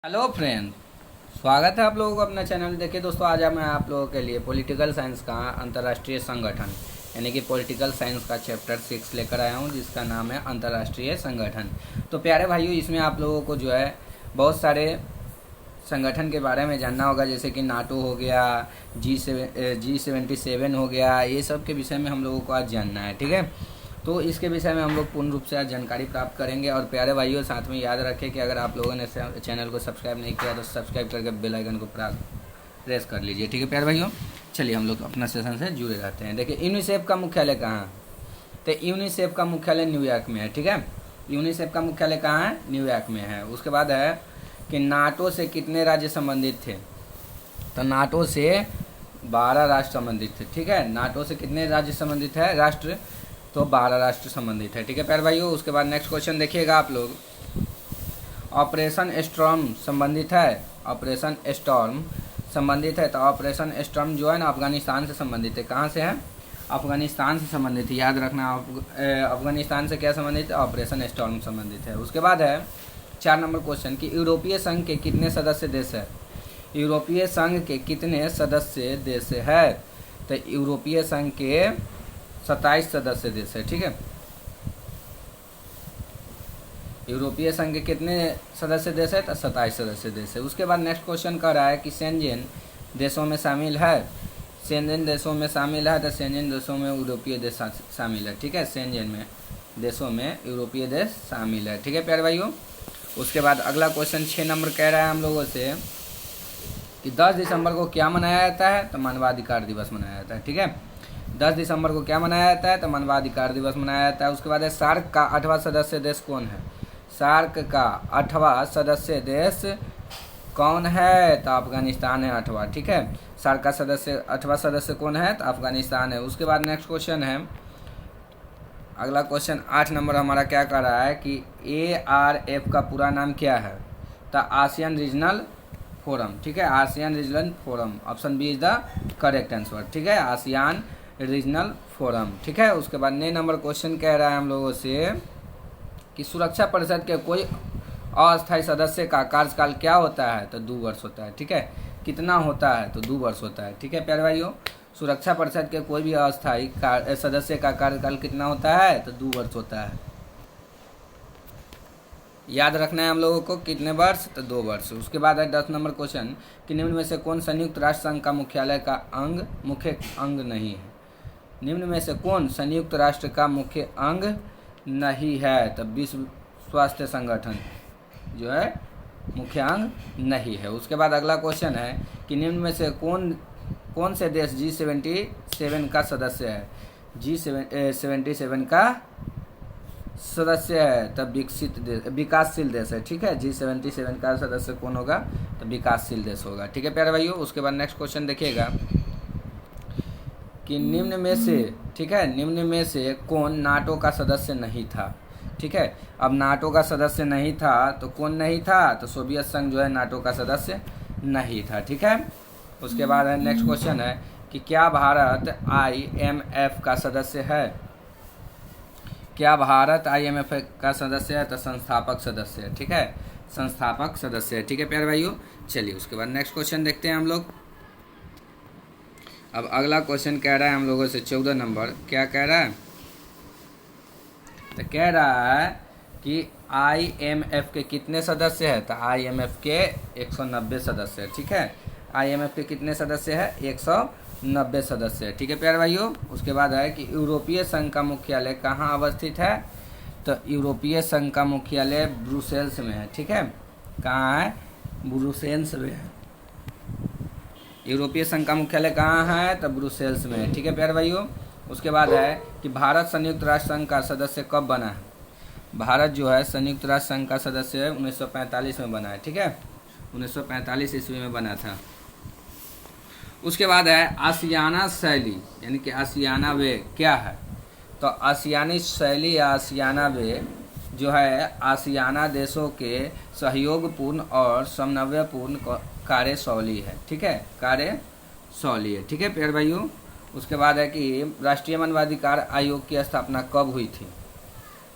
Hello friend, स्वागत है आप लोगों को अपना चैनल। देखिए दोस्तों, आज मैं आप लोगों के लिए पॉलिटिकल साइंस का अंतर्राष्ट्रीय संगठन यानी कि पॉलिटिकल साइंस का चैप्टर 6 लेकर आया हूं, जिसका नाम है अंतर्राष्ट्रीय संगठन। तो प्यारे भाइयों, इसमें आप लोगों को जो है बहुत सारे संगठन के बारे में जानना होगा, जैसे कि नाटो हो गया, G77 हो गया। ये सब के विषय में हम लोगों को आज जानना है, ठीक है। तो इसके विषय में हम लोग पूर्ण रूप से आज जानकारी प्राप्त करेंगे। और प्यारे भाइयों, साथ में याद रखें कि अगर आप लोगों ने चैनल को सब्सक्राइब नहीं किया तो सब्सक्राइब करके बेल आइकन को प्रेस कर लीजिए, ठीक है प्यारे भाइयों। चलिए हम लोग अपना सेशन से जुड़े रहते हैं। देखिए, यूनिसेफ का मुख्यालय कहाँ है? तो यूनिसेफ का मुख्यालय न्यूयॉर्क में है, ठीक है। यूनिसेफ का मुख्यालय कहाँ है? न्यूयॉर्क में है। उसके बाद है कि नाटो से कितने राज्य संबंधित थे? तो नाटो से 12 राष्ट्र संबंधित थे, ठीक है। नाटो से कितने राज्य संबंधित है? राष्ट्र, तो 12 राष्ट्र संबंधित है, ठीक है प्यारे भाइयों। उसके बाद नेक्स्ट क्वेश्चन देखिएगा आप लोग, ऑपरेशन स्टॉर्म संबंधित है? ऑपरेशन स्टॉर्म संबंधित है। तो ऑपरेशन स्टॉर्म जो है ना, अफगानिस्तान से संबंधित है। कहाँ से है? अफगानिस्तान से संबंधित है, याद रखना। अफगानिस्तान से क्या संबंधित है? ऑपरेशन स्टॉर्म संबंधित है। उसके बाद है 4 नंबर क्वेश्चन कि यूरोपीय संघ के कितने सदस्य देश है? यूरोपीय संघ के कितने सदस्य देश है? तो यूरोपीय संघ के 27 सदस्य देश है, ठीक है। यूरोपीय संघ के कितने सदस्य देश है? तो 27 सदस्य देश है। उसके बाद नेक्स्ट क्वेश्चन कर रहा है कि शेंजेन देशों में शामिल है? शेंजेन देशों में शामिल है। तो शेंजेन देशों में यूरोपीय देश शामिल है, ठीक है। शेंजेन में देशों में यूरोपीय देश शामिल है, ठीक है प्यारे भाइयों। उसके बाद अगला क्वेश्चन 6 नंबर कह रहा है हम लोगों से कि 10 दिसंबर को क्या मनाया जाता है? तो मानवाधिकार दिवस मनाया जाता है, ठीक है। 10 दिसंबर को क्या मनाया जाता है? तो मानवाधिकार दिवस मनाया जाता है। उसके बाद है सार्क का 8वां सदस्य देश कौन है? सार्क का 8वां सदस्य देश कौन है? तो अफगानिस्तान है 8वां, ठीक है। सार्क का 8वां सदस्य कौन है? तो अफगानिस्तान है। उसके बाद नेक्स्ट क्वेश्चन है, अगला क्वेश्चन 8 नंबर हमारा क्या कर रहा है कि ARF का पूरा नाम क्या है? तो आसियान रीजनल फोरम, ठीक है। ASEAN regional forum, option B is the correct answer, ठीक है। आसियान रीजनल फोरम, ठीक है। उसके बाद 9 नंबर क्वेश्चन कह रहा है हम लोगों से कि सुरक्षा परिषद के कोई अस्थायी सदस्य का कार्यकाल क्या होता है? तो 2 वर्ष होता है, ठीक है। कितना होता है? तो 2 वर्ष होता है, ठीक है प्यारे भाइयों। सुरक्षा परिषद के कोई भी अस्थायी सदस्य का कार्यकाल कितना होता है? तो 2 वर्ष होता है। याद रखना है हम लोगों को, कितने वर्ष? तो 2 वर्ष। उसके बाद है 10 नंबर क्वेश्चन कि निम्न में से कौन संयुक्त राष्ट्र संघ का मुख्यालय का मुख्य अंग नहीं है? निम्न में से कौन संयुक्त राष्ट्र का मुख्य अंग नहीं है? तो विश्व स्वास्थ्य संगठन जो है मुख्य अंग नहीं है। उसके बाद अगला क्वेश्चन है कि निम्न में से कौन से देश G77 का सदस्य है? G77 का सदस्य है तब विकासशील देश है, ठीक है। G77 का सदस्य कौन होगा? तो विकासशील देश होगा, ठीक है प्यारे भाइयों। उसके बाद नेक्स्ट क्वेश्चन देखिएगा कि निम्न में से, ठीक है, निम्न में से कौन नाटो का सदस्य नहीं था? ठीक है। अब नाटो का सदस्य नहीं था तो कौन नहीं था? तो सोवियत संघ जो है नाटो का सदस्य नहीं था, ठीक है। उसके बाद है नेक्स्ट क्वेश्चन है कि क्या भारत IMF का सदस्य है? क्या भारत IMF का सदस्य है? तो संस्थापक सदस्य है, ठीक है। संस्थापक सदस्य है, ठीक है प्यारे भाइयों। चलिए उसके बाद नेक्स्ट क्वेश्चन देखते हैं हम लोग। अब अगला क्वेश्चन कह रहा है हम लोगों से 14 नंबर, क्या कह रहा है? तो कह रहा है कि IMF के कितने सदस्य हैं? तो IMF के 190 सदस्य है, ठीक है। IMF के कितने सदस्य है? 190 सदस्य है, ठीक है प्यारे भाइयों। उसके बाद है कि यूरोपीय संघ का मुख्यालय कहाँ अवस्थित है? तो यूरोपीय संघ का मुख्यालय ब्रुसेल्स में है, ठीक है। कहाँ है? ब्रुसेल्स में है। यूरोपीय संघ का मुख्यालय कहाँ है? तो ब्रुसेल्स में है, ठीक है प्यारे भाइयों। उसके बाद है कि भारत संयुक्त राष्ट्र संघ का सदस्य कब बना है? भारत जो है संयुक्त राष्ट्र संघ का सदस्य है 1945 में बना है, ठीक है। 1945 ईस्वी में बना था। उसके बाद है आसियाना शैली यानी कि आसियाना वे क्या है? तो आसियानी शैली या आसियाना वे जो है आसियाना देशों के सहयोगपूर्ण और समन्वयपूर्ण कार्यशैली है, ठीक है। कार्यशैली है, ठीक है प्यारे भाइयों। उसके बाद है कि राष्ट्रीय मानवाधिकार आयोग की स्थापना कब हुई थी?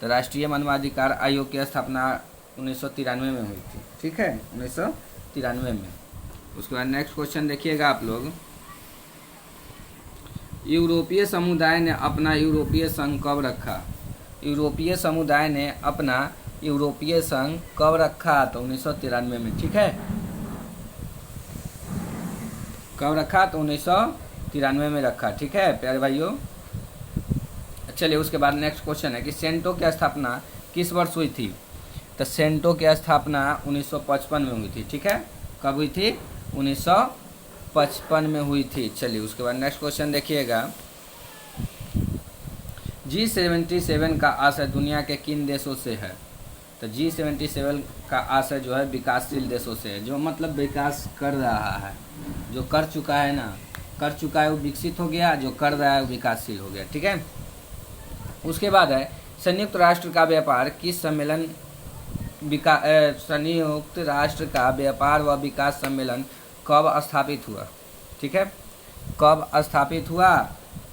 तो राष्ट्रीय मानवाधिकार आयोग की स्थापना 1993 में हुई थी, ठीक है, 1993 में। उसके बाद नेक्स्ट क्वेश्चन देखिएगा आप लोग, यूरोपीय समुदाय ने अपना यूरोपीय संघ कब रखा? यूरोपीय समुदाय ने अपना यूरोपीय संघ कब रखा? तो 1993 में, ठीक है। कब रखा? तो 1993 में रखा, ठीक है प्यारे भाइयों। चलिए उसके बाद नेक्स्ट क्वेश्चन है कि सेंटो की स्थापना किस वर्ष हुई थी? तो सेंटो की स्थापना 1955 में हुई थी, ठीक है। कब हुई थी? 1955 में हुई थी। चलिए उसके बाद नेक्स्ट क्वेश्चन देखिएगा, G77 का आशय दुनिया के किन देशों से है? तो G77 का आशय जो है विकासशील देशों से है, जो मतलब विकास कर रहा है, जो कर चुका है ना, कर चुका है वो विकसित हो गया, जो कर रहा है वो विकासशील हो गया, ठीक है। उसके बाद है संयुक्त राष्ट्र का व्यापार किस सम्मेलन संयुक्त राष्ट्र का व्यापार व विकास सम्मेलन कब स्थापित हुआ? ठीक है, कब स्थापित हुआ?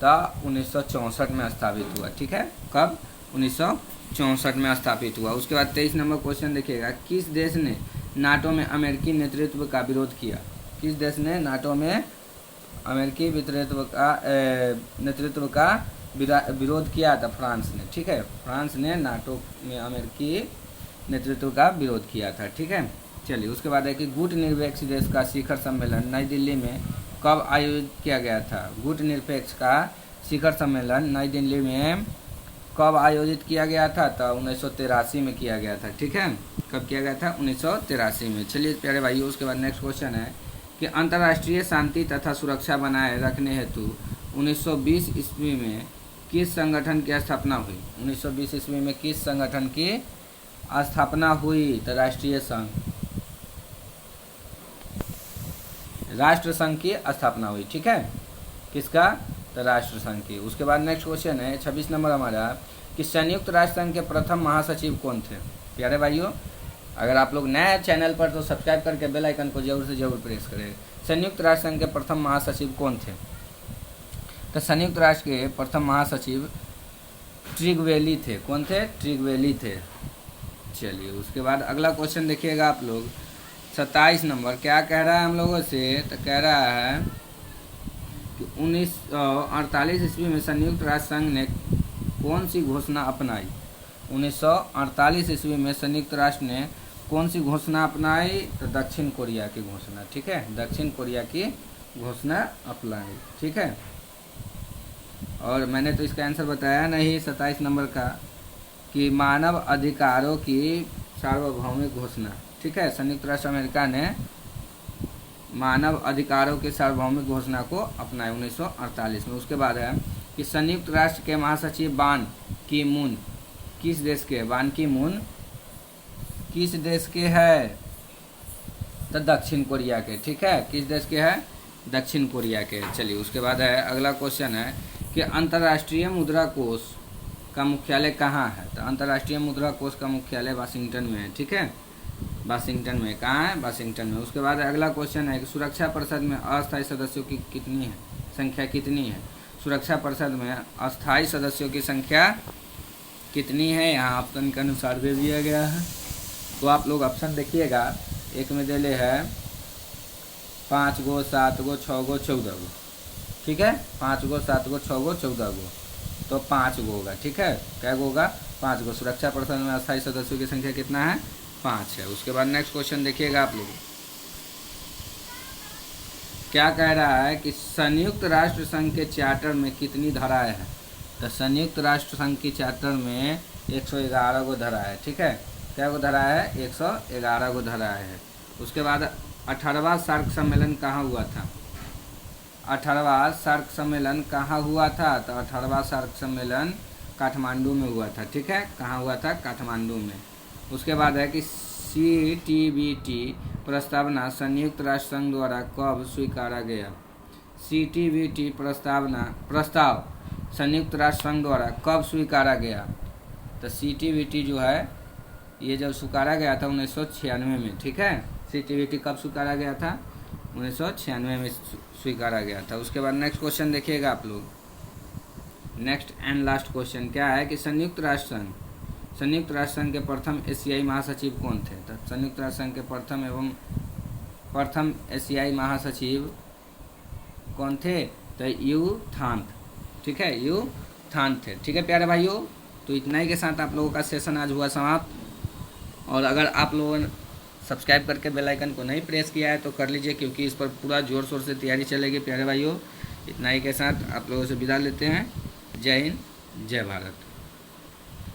तो 1964 में स्थापित हुआ, ठीक है। कब? 1964 में स्थापित हुआ। उसके बाद 23 नंबर क्वेश्चन देखिएगा, किस देश ने नाटो में अमेरिकी नेतृत्व का विरोध किया? किस देश ने नाटो में अमेरिकी नेतृत्व का विरोध किया था? फ्रांस ने, ठीक है। फ्रांस ने नाटो में अमेरिकी नेतृत्व का विरोध किया था, ठीक है। चलिए उसके बाद है कि गुट निरपेक्ष देश का शिखर सम्मेलन नई दिल्ली में कब आयोजित किया गया था? गुट निरपेक्ष का शिखर सम्मेलन नई दिल्ली में कब आयोजित किया गया था? तो 1983 में किया गया था, ठीक है। कब किया गया था? 1983 में। चलिए प्यारे भाइयों, उसके बाद नेक्स्ट क्वेश्चन है कि अंतर्राष्ट्रीय शांति तथा सुरक्षा बनाए रखने हेतु 1920 ईस्वी में किस संगठन की स्थापना हुई? 1920 ईस्वी में किस संगठन की स्थापना हुई? तो राष्ट्रीय संघ, राष्ट्र संघ की स्थापना हुई, ठीक है। किसका? तो राष्ट्र संघ की। उसके बाद नेक्स्ट क्वेश्चन है 26 नंबर हमारा कि संयुक्त राष्ट्र संघ के प्रथम महासचिव कौन थे? प्यारे भाइयों, अगर आप लोग नए चैनल पर तो सब्सक्राइब करके बेल आइकन को जरूर से जरूर प्रेस करें। संयुक्त राष्ट्र संघ के प्रथम महासचिव कौन थे? तो संयुक्त राष्ट्र के प्रथम महासचिव ट्रिगवेली थे। कौन थे? ट्रिगवेली थे। चलिए उसके बाद अगला क्वेश्चन देखिएगा आप लोग, 27 नंबर क्या कह रहा है हम लोगों से? तो कह रहा है कि 1948 ईस्वी में संयुक्त राष्ट्र संघ ने कौन सी घोषणा अपनाई? 1948 ईस्वी में संयुक्त राष्ट्र ने कौन सी घोषणा अपनाई? तो दक्षिण कोरिया की घोषणा, ठीक है। दक्षिण कोरिया की घोषणा अपनाई, ठीक है। और मैंने तो इसका आंसर बताया नहीं 27 नंबर का कि मानव अधिकारों की सार्वभौमिक घोषणा, ठीक है। संयुक्त राष्ट्र अमेरिका ने मानव अधिकारों के सार्वभौमिक घोषणा को अपनाया 1948 में। उसके बाद है कि संयुक्त राष्ट्र के महासचिव बान की मून किस देश के? बान की मून किस देश के है? तो दक्षिण कोरिया के, ठीक है। किस देश के है? दक्षिण कोरिया के। चलिए उसके बाद है अगला क्वेश्चन है कि अंतर्राष्ट्रीय मुद्रा कोष का मुख्यालय कहाँ है? तो अंतर्राष्ट्रीय मुद्रा कोष का मुख्यालय वाशिंगटन में है, ठीक है। वाशिंगटन में। कहाँ है? वाशिंगटन में। उसके बाद अगला क्वेश्चन है कि सुरक्षा परिषद में अस्थायी सदस्यों की कितनी है? संख्या कितनी है? सुरक्षा परिषद में अस्थायी सदस्यों की संख्या कितनी है? यहाँ ऑप्शन के अनुसार दे दिया गया है, तो आप लोग ऑप्शन देखिएगा। एक में दे है 5 गो, 7 गो, 6 गो, 14 गो, ठीक है। 5 गो, 7 गो, 6 गो, 14 गो, तो 5 गो होगा, ठीक है। क्या गो होगा? 5 गो। सुरक्षा परिषद में अस्थायी सदस्यों की संख्या कितना है? 5 है। उसके बाद नेक्स्ट क्वेश्चन देखिएगा आप लोग, क्या कह रहा है कि संयुक्त राष्ट्र संघ के चार्टर में कितनी धाराएं हैं? तो संयुक्त राष्ट्र संघ की चार्टर में 111 गो धारा है, ठीक है। क्या गो धारा है? 111 गो धाराएं है। उसके बाद 18वां सार्क सम्मेलन कहाँ हुआ था? 18वां सार्क सम्मेलन कहाँ हुआ था? तो 18वां सार्क सम्मेलन काठमांडू में हुआ था, ठीक है। कहाँ हुआ था? काठमांडू में। उसके बाद है कि CTBT प्रस्तावना संयुक्त राष्ट्र संघ द्वारा कब स्वीकारा गया? CTBT प्रस्ताव संयुक्त राष्ट्र संघ द्वारा कब स्वीकारा गया? तो CTBT जो है ये जब स्वीकारा गया था 1996 में, ठीक है। CTBT कब स्वीकारा गया था? 1996 में स्वीकारा गया था। उसके बाद नेक्स्ट क्वेश्चन देखिएगा आप लोग, नेक्स्ट एंड लास्ट क्वेश्चन क्या है कि संयुक्त राष्ट्र संघ संयुक्त राष्ट्र संघ के प्रथम एशियाई महासचिव कौन थे? तो संयुक्त राष्ट्र संघ के प्रथम एशियाई महासचिव कौन थे? तो यू थांग, ठीक है, यू थांग थे। ठीक है प्यारे भाइयों, तो इतना ही के साथ आप लोगों का सेशन आज हुआ समाप्त। और अगर आप लोगों ने सब्सक्राइब करके बेल आइकन को नहीं प्रेस किया है तो कर लीजिए, क्योंकि इस पर पूरा जोर शोर से तैयारी चलेगी प्यारे भाइयों। इतना ही के साथ आप लोगों से विदा लेते हैं। जय हिंद, जय भारत।